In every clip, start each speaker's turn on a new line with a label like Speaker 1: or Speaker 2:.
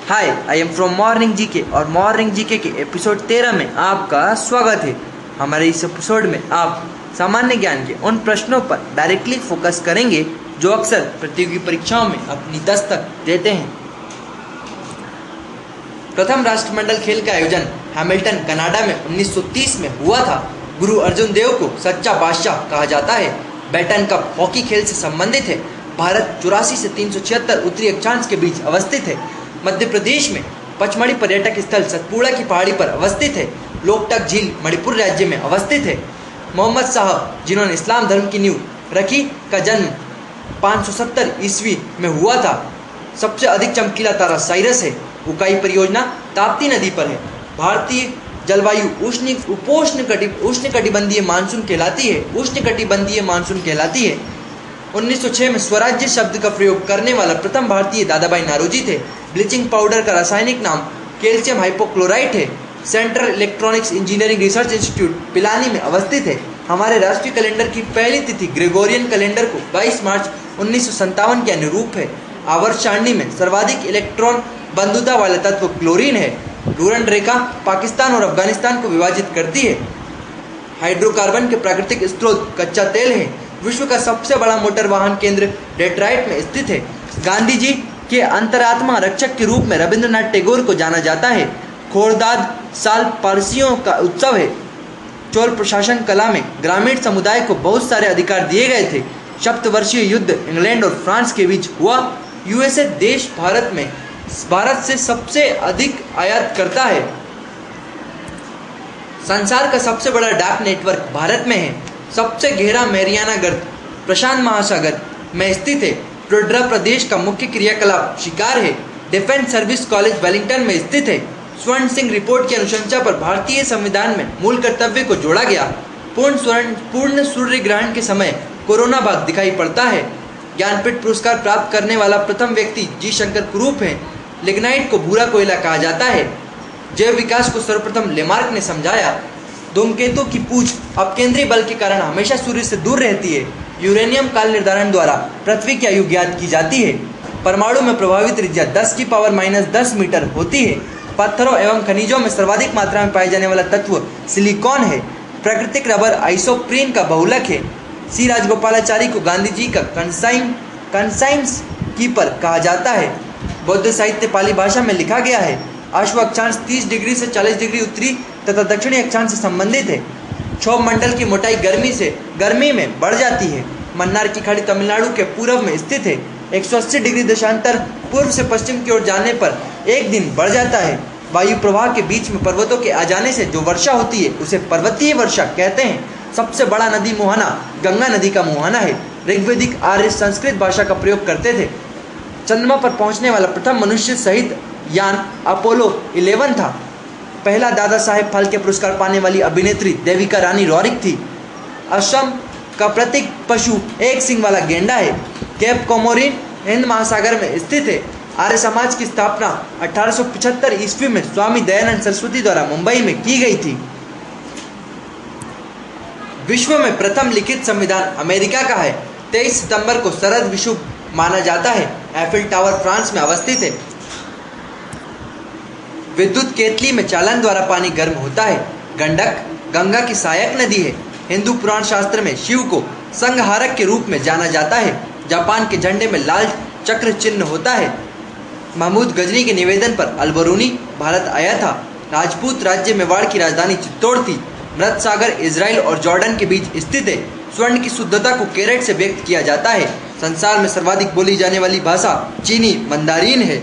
Speaker 1: Hi, I am from morning GK और morning GK के episode 13 में आपका स्वागत है। हमारे इस एपिसोड में आप सामान्य ज्ञान के उन प्रश्नों पर डायरेक्टली फोकस करेंगे जो अक्सर प्रतियोगी परीक्षाओं में अपनी दस्तक देते हैं। प्रथम राष्ट्रमंडल खेल का आयोजन हैमिल्टन कनाडा में 1930 में हुआ था। गुरु अर्जुन देव को सच्चा बादशाह कहा जाता है। बैटन कप हॉकी खेल से संबंधित है। भारत 84 से 376 उत्तरी अक्षांश के बीच अवस्थित है। मध्य प्रदेश में पचमढ़ी पर्यटक स्थल सतपुड़ा की पहाड़ी पर अवस्थित है। लोकटक झील मणिपुर राज्य में अवस्थित है। मोहम्मद साहब जिन्होंने इस्लाम धर्म की नींव रखी का जन्म 570 ईस्वी में हुआ था। सबसे अधिक चमकीला तारा साइरस है। उकाई परियोजना ताप्ती नदी पर है। भारतीय जलवायु उष्णकटिबंधीय मानसून कहलाती है। 1906 में स्वराज्य शब्द का प्रयोग करने वाला प्रथम भारतीय दादाभाई नारोजी थे। ब्लीचिंग पाउडर का रासायनिक नाम कैल्शियम हाइपोक्लोराइट है। Central electronics engineering research institute Pilani में अवस्थित है। हमारे राष्ट्रीय कैलेंडर की पहली तिथि ग्रेगोरियन कैलेंडर को 22 मार्च 1957 के अनुरूप है। आवर्त सारणी में सर्वाधिक इलेक्ट्रॉन बंधुता वाला तत्व क्लोरीन है। डूरंड रेखा पाकिस्तान और अफगानिस्तान को विभाजित करती है। हाइड्रोकार्बन के प्राकृतिक स्रोत कच्चा तेल है। विश्व का सबसे बड़ा मोटर वाहन केंद्र डेट्रॉइट में स्थित है। गांधी जी के अंतरात्मा रक्षक के रूप में रविंद्रनाथ टैगोर को जाना जाता है। खोरदाद साल पारसियों का उत्सव है। चोल प्रशासन कला में ग्रामीण समुदाय को बहुत सारे अधिकार दिए गए थे। सप्तवर्षीय युद्ध इंग्लैंड और फ्रांस के बीच हुआ। यूएसए देश भारत से सबसे अधिक आयात करता है। संसार का सबसे बड़ा डाक नेटवर्क भारत में है। सबसे गहरा मैरियाना गर्त प्रशांत महासागर में स्थित है। टोड्रा प्रदेश का मुख्य क्रियाकलाप शिकार है। डिफेंस सर्विस कॉलेज वेलिंगटन में स्थित है। स्वर्ण सिंह रिपोर्ट की अनुशंसा पर भारतीय संविधान में मूल कर्तव्य को जोड़ा गया। पूर्ण सूर्य ग्रहण के समय कोरोना भाग दिखाई पड़ता है। ज्ञानपीठ पुरस्कार प्राप्त करने वाला प्रथम व्यक्ति जी शंकर कुरूप हैं। लिग्नाइट को भूरा कोयला कहा जाता है। जैव विकास को सर्वप्रथम लेमार्क ने समझाया। धूमकेतु की पूंछ अपकेंद्रीय बल के कारण हमेशा सूर्य से दूर रहती है। यूरेनियम काल निर्धारण द्वारा पृथ्वी की आयु ज्ञात की जाती है। परमाणु में प्रभावी त्रिज्या 10⁻⁻10 मीटर होती है। पत्थरों एवं खनिजों में सर्वाधिक मात्रा में पाए जाने वाला तत्व सिलिकॉन है। प्राकृतिक रबर आइसोप्रीन का बहुलक है। सी राजगोपालाचारी को गांधी जी का कंसाइंस कीपर कहा जाता है। बौद्ध साहित्य पाली भाषा में लिखा गया है। अश्व अक्षांश 30 डिग्री से 40 डिग्री उत्तरी तथा दक्षिणी अक्षांश से संबंधित है। क्षोभ मंडल की मोटाई गर्मी में बढ़ जाती है। मन्नार की खाड़ी तमिलनाडु के पूर्व में स्थित है। 180 डिग्री देशांतर पूर्व से पश्चिम की ओर जाने पर एक दिन बढ़ जाता है। वायु प्रवाह के बीच में पर्वतों के आ जाने से जो वर्षा होती है उसे पर्वतीय वर्षा कहते हैं। सबसे बड़ा नदी मुहाना गंगा नदी का मुहाना है। ऋग्वैदिक आर्य संस्कृत भाषा का प्रयोग करते थे। चंद्रमा पर पहुंचने वाला प्रथम मनुष्य सहित यान अपोलो 11 था। पहला दादा साहेब फाल्के पुरस्कार पाने वाली अभिनेत्री देविका रानी रॉरिक थी। असम का प्रतीक पशु एक सिंग वाला गेंडा है। केप कोमोरिन हिंद महासागर में स्थित है। आर्य समाज की स्थापना 1875 ईस्वी में स्वामी दयानंद सरस्वती द्वारा मुंबई में की गई थी। विश्व में प्रथम लिखित संविधान अमेरिका का है। 23 सितंबर को शरद विषुव माना जाता है। एफिल टावर फ्रांस में अवस्थित है। विद्युत केतली में चालन द्वारा पानी गर्म होता है। गंडक गंगा की सहायक नदी है। हिंदू पुराण शास्त्र में शिव को संहारक के रूप में जाना जाता है। जापान के झंडे में लाल चक्र चिन्ह होता है। महमूद गजनी के निवेदन पर अलबरूनी भारत आया था। राजपूत राज्य मेवाड़ की राजधानी चित्तौड़ थी। मृत सागर इजराइल और जॉर्डन के बीच स्थित है। स्वर्ण की शुद्धता को कैरेट से व्यक्त किया जाता है। संसार में सर्वाधिक बोली जाने वाली भाषा चीनी मंदारिन है।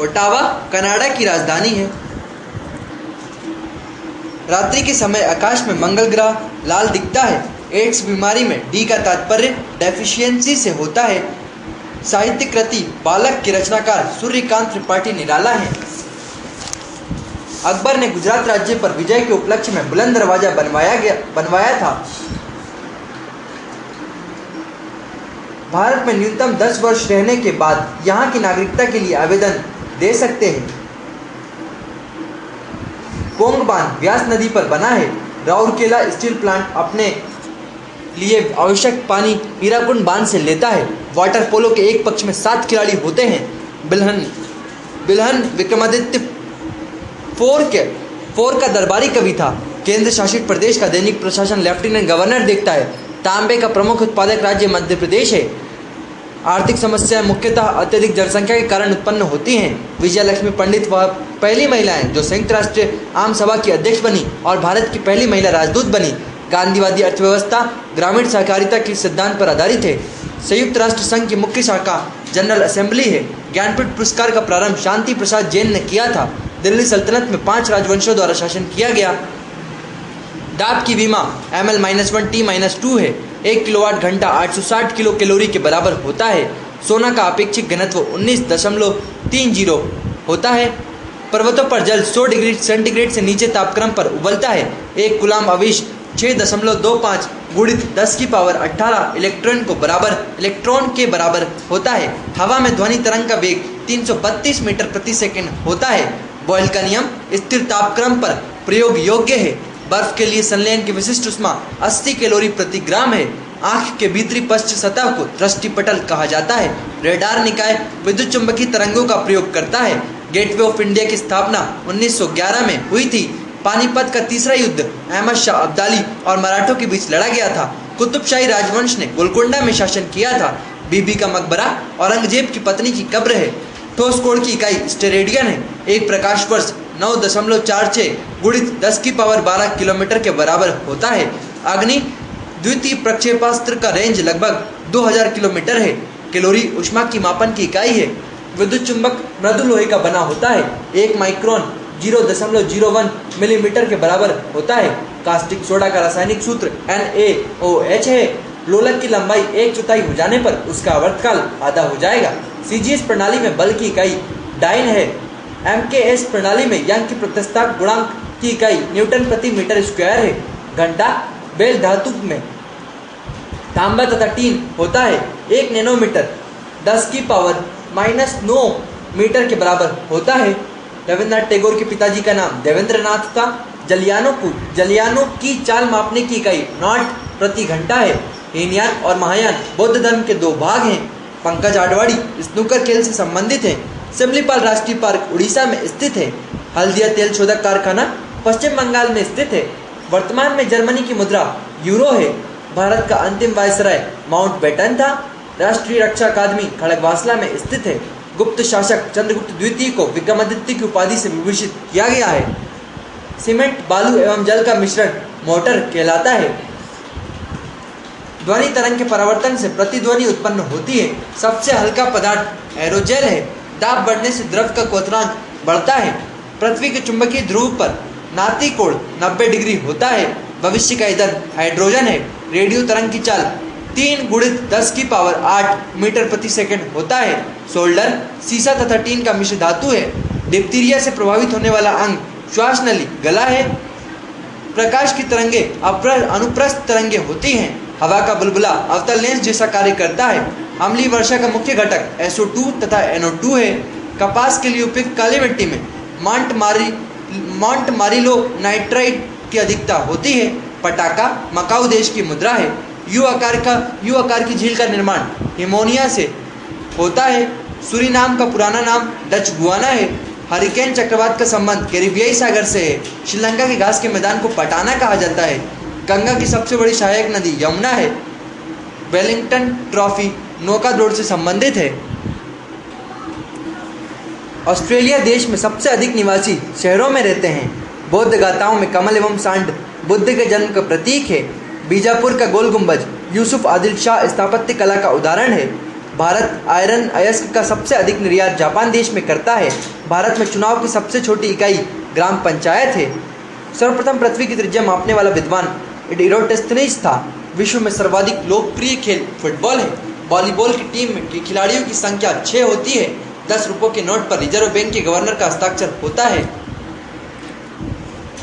Speaker 1: ओटावा कनाडा की राजधानी है। रात्रि के समय आकाश में मंगल ग्रह लाल दिखता है। एड्स बीमारी में डी का तात्पर्य डेफिशिएंसी से होता है। साहित्य कृति बालक के रचनाकार सूर्यकांत त्रिपाठी निराला है। अकबर ने गुजरात राज्य पर विजय के उपलक्ष्य में बुलंद दरवाजा बनवाया था। भारत में न्यूनतम 10 वर्ष रहने के बाद यहाँ की नागरिकता के लिए आवेदन दे सकते हैं। पोंग बांध व्यास नदी पर बना है। राउरकेला स्टील प्लांट अपने लिए आवश्यक पानी हीराकुंड बांध से लेता है। वाटर पोलो के एक पक्ष में 7 खिलाड़ी होते हैं। बिल्हन बिल्हन विक्रमादित्य फोर का दरबारी कवि था। केंद्र शासित प्रदेश का दैनिक प्रशासन लेफ्टिनेंट गवर्नर देखता है। तांबे का प्रमुख उत्पादक राज्य मध्य प्रदेश है। आर्थिक समस्याएं मुख्यतः अत्यधिक जनसंख्या के कारण उत्पन्न होती हैं। विजयलक्ष्मी पंडित वह पहली महिला हैं जो संयुक्त राष्ट्र आम सभा की अध्यक्ष बनी और भारत की पहली महिला राजदूत बनी। गांधीवादी अर्थव्यवस्था ग्रामीण सहकारिता के सिद्धांत पर आधारित है। संयुक्त राष्ट्र संघ की मुख्य शाखा जनरल असेंबली है। ज्ञानपीठ पुरस्कार का प्रारंभ शांति प्रसाद जैन ने किया था। दिल्ली सल्तनत में 5 राजवंशों द्वारा शासन किया गया। डाब की बीमा ml-1T-2 है। 1 किलोवाट घंटा 860 किलो कैलोरी के बराबर होता है। सोना का अपेक्षित घनत्व 19.30 होता है। पर्वतों पर जल 100 डिग्री सेंटीग्रेड से नीचे तापक्रम पर उबलता है। एक कूलाम आवेश 6.25 गुणित 10⁻18 इलेक्ट्रॉन के बराबर होता है। हवा में ध्वनि तरंग का वेग 332 मीटर प्रति सेकंड होता है। बॉयल का नियम स्थिर तापक्रम पर प्रयोग योग्य है। बर्फ के लिए संलयन की विशिष्ट उष्मा 80 कैलोरी प्रति ग्राम है। आंख के भीतरी पश्च सतह को दृष्टिपटल कहा जाता है। रेडार निकाय विद्युत चुंबकीय तरंगों का प्रयोग करता है। गेटवे ऑफ इंडिया की स्थापना 1911 में हुई थी। पानीपत का तीसरा युद्ध अहमद शाह अब्दाली और मराठों के बीच लड़ा गया था। कुतुबशाही राजवंश ने गोलकोंडा में शासन किया था। बीबी का मकबरा औरंगजेब की पत्नी की कब्र है। ठोस कोण की इकाई स्टेरेडियन है। एक प्रकाश वर्ष 9.46 गुणित 10⁻12 किलोमीटर के बराबर होता है। अग्नि द्वितीय प्रक्षेपास्त्र का रेंज लगभग 2000 किलोमीटर है। कैलोरी ऊष्मा की मापन की इकाई है। विद्युत चुंबक मृदु लोहे का बना होता है। 1 माइक्रोन 0.01 मिलीमीटर के बराबर होता है। कास्टिक सोडा का रासायनिक सूत्र NaOH है। लोलक की लंबाई 1/4 हो जाने पर उसका आवर्तकाल आधा हो जाएगा। CGS प्रणाली में बल की इकाई डाइन है। MKS प्रणाली में यंग की प्रत्यस्था गुणांक की इकाई न्यूटन प्रति मीटर स्क्वायर है। घंटा बेल धातु में तांबा तथा टीन होता है। 1 नैनोमीटर 10⁻⁻9 मीटर के बराबर होता है। रविन्द्रनाथ टैगोर के पिताजी का नाम देवेंद्रनाथ था। जलियानो की चाल मापने की इकाई नॉट प्रति घंटा है। हीनयान और महायान बौद्ध धर्म के 2 भाग हैं। पंकज आडवाणी स्नूकर खेल से संबंधित है। सिमलीपाल राष्ट्रीय पार्क उड़ीसा में स्थित है। हल्दिया तेल शोधक कारखाना पश्चिम बंगाल में स्थित है। वर्तमान में जर्मनी की मुद्रा यूरो है। भारत का अंतिम वायसराय माउंटबेटन था। राष्ट्रीय रक्षा अकादमी खड़गवासला में स्थित है। गुप्त शासक चंद्रगुप्त द्वितीय को विक्रमादित्य की उपाधि से विभूषित किया गया है। सीमेंट बालू एवं जल का मिश्रण मोटर कहलाता है। ध्वनि तरंग के परावर्तन से प्रतिध्वनि उत्पन्न होती है। सबसे हल्का पदार्थ एरोजेल है। दाब बढ़ने से द्रव का क्वथनांक बढ़ता है। पृथ्वी के चुंबकीय ध्रुव पर नाती कोण 90 डिग्री होता है। भविष्य का ईंधन हाइड्रोजन है। रेडियो तरंग की चाल 3 गुणित 10⁸ मीटर प्रति सेकंड होता है। सोल्डर सीसा तथा टीन का मिश्र धातु है। डिप्थीरिया से प्रभावित होने वाला अंग श्वास नली गला है। प्रकाश की तरंगे अनुप्रस्थ तरंगे होती हैं। हवा का बुलबुला अवतल लेंस जैसा कार्य करता है। अम्लीय वर्षा का मुख्य घटक SO2 तथा NO2 है। कपास के लिए उपयुक्त काली मिट्टी में मॉन्ट मारिलो नाइट्राइट की अधिकता होती है। पटाका मकाऊ देश की मुद्रा है। यू आकार की झील का निर्माण हिमोनिया से होता है। सूरीनाम का पुराना नाम डच गुआना है। हरिकेन चक्रवात का संबंध कैरिबियाई सागर से है। श्रीलंका के घास के मैदान को पटाना कहा जाता है। गंगा की सबसे बड़ी सहायक नदी यमुना है। वेलिंगटन ट्रॉफी नौका दौड़ से संबंधित है। ऑस्ट्रेलिया देश में सबसे अधिक निवासी शहरों में रहते हैं। बौद्ध गाथाओं में कमल एवं सांड बुद्ध के जन्म का प्रतीक है। बीजापुर का गोल गुंबज यूसुफ आदिल शाह स्थापत्य कला का उदाहरण है। भारत आयरन अयस्क का सबसे अधिक निर्यात जापान देश में करता है। भारत में चुनाव की सबसे छोटी इकाई ग्राम पंचायत है। सर्वप्रथम पृथ्वी की त्रिज्या मापने वाला विद्वान इरोस्thenes था। विश्व में सर्वाधिक लोकप्रिय खेल फुटबॉल है। वॉलीबॉल की टीम के खिलाड़ियों की संख्या 6 होती है। 10 रुपयों के नोट पर रिजर्व बैंक के गवर्नर का हस्ताक्षर होता है।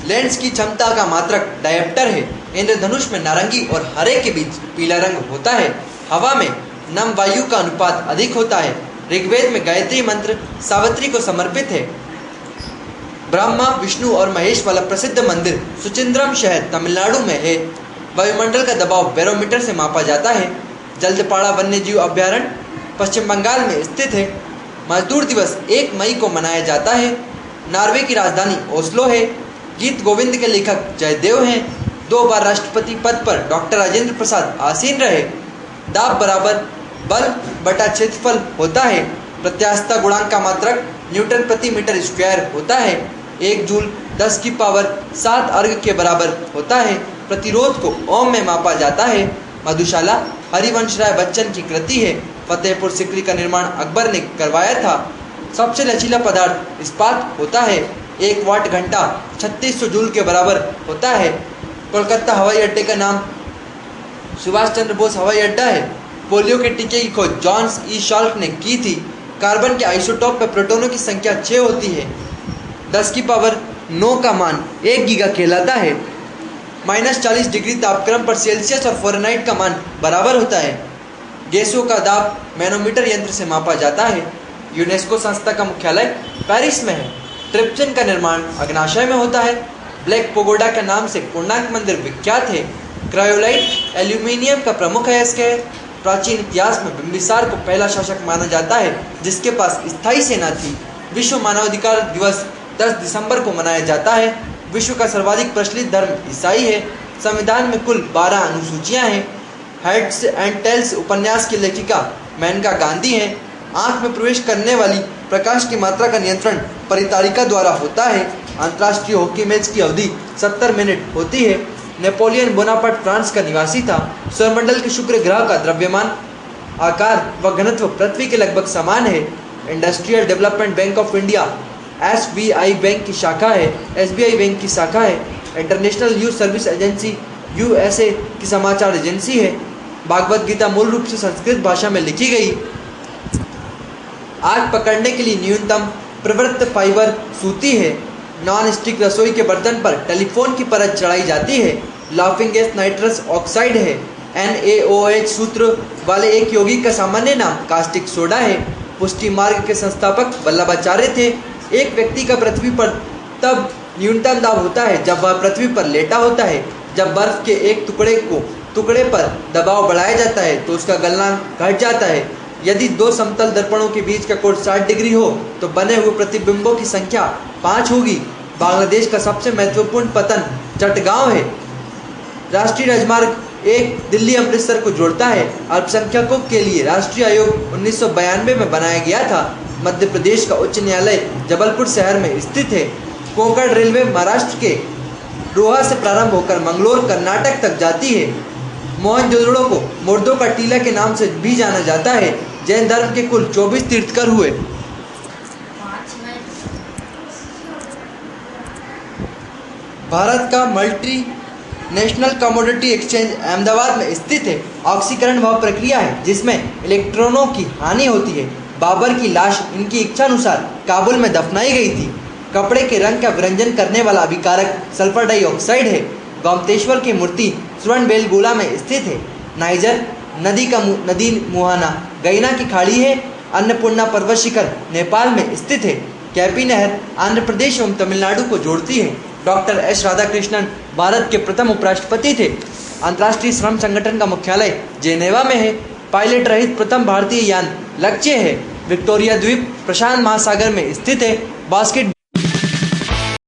Speaker 1: लेंस की क्षमता का मात्रक डायप्टर है। इंद्रधनुष में नारंगी और हरे के बीच पीला रंग होता है। हवा में नम वायु का अनुपात अधिक होता है। ऋग्वेद में गायत्री मंत्र सावित्री को समर्पित है। ब्रह्मा विष्णु और महेश वाला प्रसिद्ध मंदिर सुचिंद्रम शहर तमिलनाडु में है। वायुमंडल का दबाव बैरोमीटर से मापा जाता है। जल्दपाड़ा वन्यजीव अभ्यारण्य पश्चिम बंगाल में स्थित है। मजदूर दिवस 1 मई को मनाया जाता है। नॉर्वे की राजधानी ओस्लो है। गीत गोविंद के लेखक जयदेव हैं। 2 बार राष्ट्रपति पद पर डॉक्टर राजेंद्र प्रसाद आसीन रहे। दाब बराबर बल बटा क्षेत्रफल होता है। प्रत्यास्थता गुणांक का मात्रक न्यूटन प्रति मीटर स्क्वायर होता है। 1 जूल 10 की पावर 7 अर्ग के बराबर होता है। प्रतिरोध को ओम में मापा जाता है। मधुशाला हरिवंश राय बच्चन की कृति है। फतेहपुर सिकरी का निर्माण अकबर ने करवाया था। सबसे लचीला पदार्थ इस्पात होता है। 1 वाट घंटा 3600 जूल के बराबर होता है। कोलकाता हवाई अड्डे का नाम सुभाष चंद्र बोस हवाई अड्डा है। पोलियो के टीके की खोज जॉन्स ई शाल्क ने की थी। कार्बन के आइसोटोप पर प्रोटॉनों की संख्या 6 होती है। 10 की पावर 9 का मान 1 गीगा कहलाता है। -40 डिग्री तापक्रम पर सेल्सियस और फ़ारेनहाइट का मान बराबर होता है। गैसों का दाब मैनोमीटर यंत्र से मापा जाता है। यूनेस्को संस्था का मुख्यालय पेरिस में है। ट्रिप्सिन का निर्माण अग्नाशय में होता है। ब्लैक पगोडा के नाम से पूर्णांक मंदिर विख्यात है। क्रायोलाइट एल्यूमिनियम का प्रमुख अयस्क है। प्राचीन इतिहास में बिंबिसार को पहला शासक माना जाता है जिसके पास स्थायी सेना थी। विश्व मानवाधिकार दिवस 10 दिसंबर को मनाया जाता है। विश्व का सर्वाधिक प्रचलित धर्म ईसाई है। संविधान में कुल 12 अनुसूचियां हैं। हेड्स एंड टेल्स उपन्यास की लेखिका मेनका गांधी हैं। आँख में प्रवेश करने वाली प्रकाश की मात्रा का नियंत्रण परितारिका द्वारा होता है। अंतर्राष्ट्रीय हॉकी मैच की अवधि 70 मिनट होती है। नेपोलियन बोनापार्ट फ्रांस का निवासी था। सौरमंडल के शुक्र ग्रह का द्रव्यमान, आकार व घनत्व पृथ्वी के लगभग समान है। Industrial development bank of India SBI bank की शाखा है। SBI बैंक की शाखा है। International youth service agency USA की समाचार एजेंसी है। भागवत गीता मूल रूप से संस्कृत भाषा में लिखी गई। आग पकड़ने के लिए न्यूनतम प्रवृत्त फाइबर सूती है। नॉन स्टिक रसोई के बर्तन पर टेलीफोन की परत चढ़ाई जाती है। लाफिंग गैस नाइट्रस ऑक्साइड है। NaOH सूत्र वाले एक यौगिक का सामान्य नाम कास्टिक सोडा है। पुष्टि मार्ग के संस्थापक वल्लभाचार्य थे। एक व्यक्ति का पृथ्वी पर तब न्यूनतम दाब होता है जब वह पृथ्वी पर लेटा होता है। जब बर्फ के एक टुकड़े पर दबाव बढ़ाया जाता है तो उसका गलनांक घट जाता है। यदि 2 समतल दर्पणों के बीच का कोण 60 डिग्री हो तो बने हुए प्रतिबिंबों की संख्या 5 होगी। बांग्लादेश का सबसे महत्वपूर्ण पतन चटगांव है। राष्ट्रीय राजमार्ग 1 दिल्ली अमृतसर को जोड़ता है। अल्पसंख्यकों के लिए राष्ट्रीय आयोग 1992 में बनाया गया था। मध्य प्रदेश का उच्च न्यायालय जबलपुर शहर में स्थित है। कोंकण रेलवे महाराष्ट्र के रोहा से प्रारंभ होकर मंगलोर कर्नाटक तक जाती है। मोहनजोदड़ो को मुर्दों का टीला के नाम से भी जाना जाता है। जैन धर्म के कुल 24 तीर्थंकर हुए। भारत का multi national commodity exchange Ahmedabad में स्थित है। ऑक्सीकरण वह प्रक्रिया है जिसमें इलेक्ट्रॉनों की हानि होती है। बाबर की लाश इनकी इच्छानुसार काबुल में दफनाई गई थी। कपड़े के रंग का व्यंजन करने वाला अभिकारक सल्फर डाइऑक्साइड है। गोमतेश्वर की मूर्ति सुवर्णबेलगोला में स्थित है। नाइजर नदी मुहाना गैना की खाड़ी है। अन्नपूर्णा पर्वत शिखर नेपाल में स्थित है। कैपी नहर आंध्र प्रदेश एवं तमिलनाडु को जोड़ती है। डॉक्टर एस राधाकृष्णन भारत के प्रथम उपराष्ट्रपति थे। अंतर्राष्ट्रीय श्रम संगठन का मुख्यालय जेनेवा में है। पायलट रहित प्रथम भारतीय यान लक्ष्य है। विक्टोरिया द्वीप प्रशांत महासागर में स्थित है। बास्केट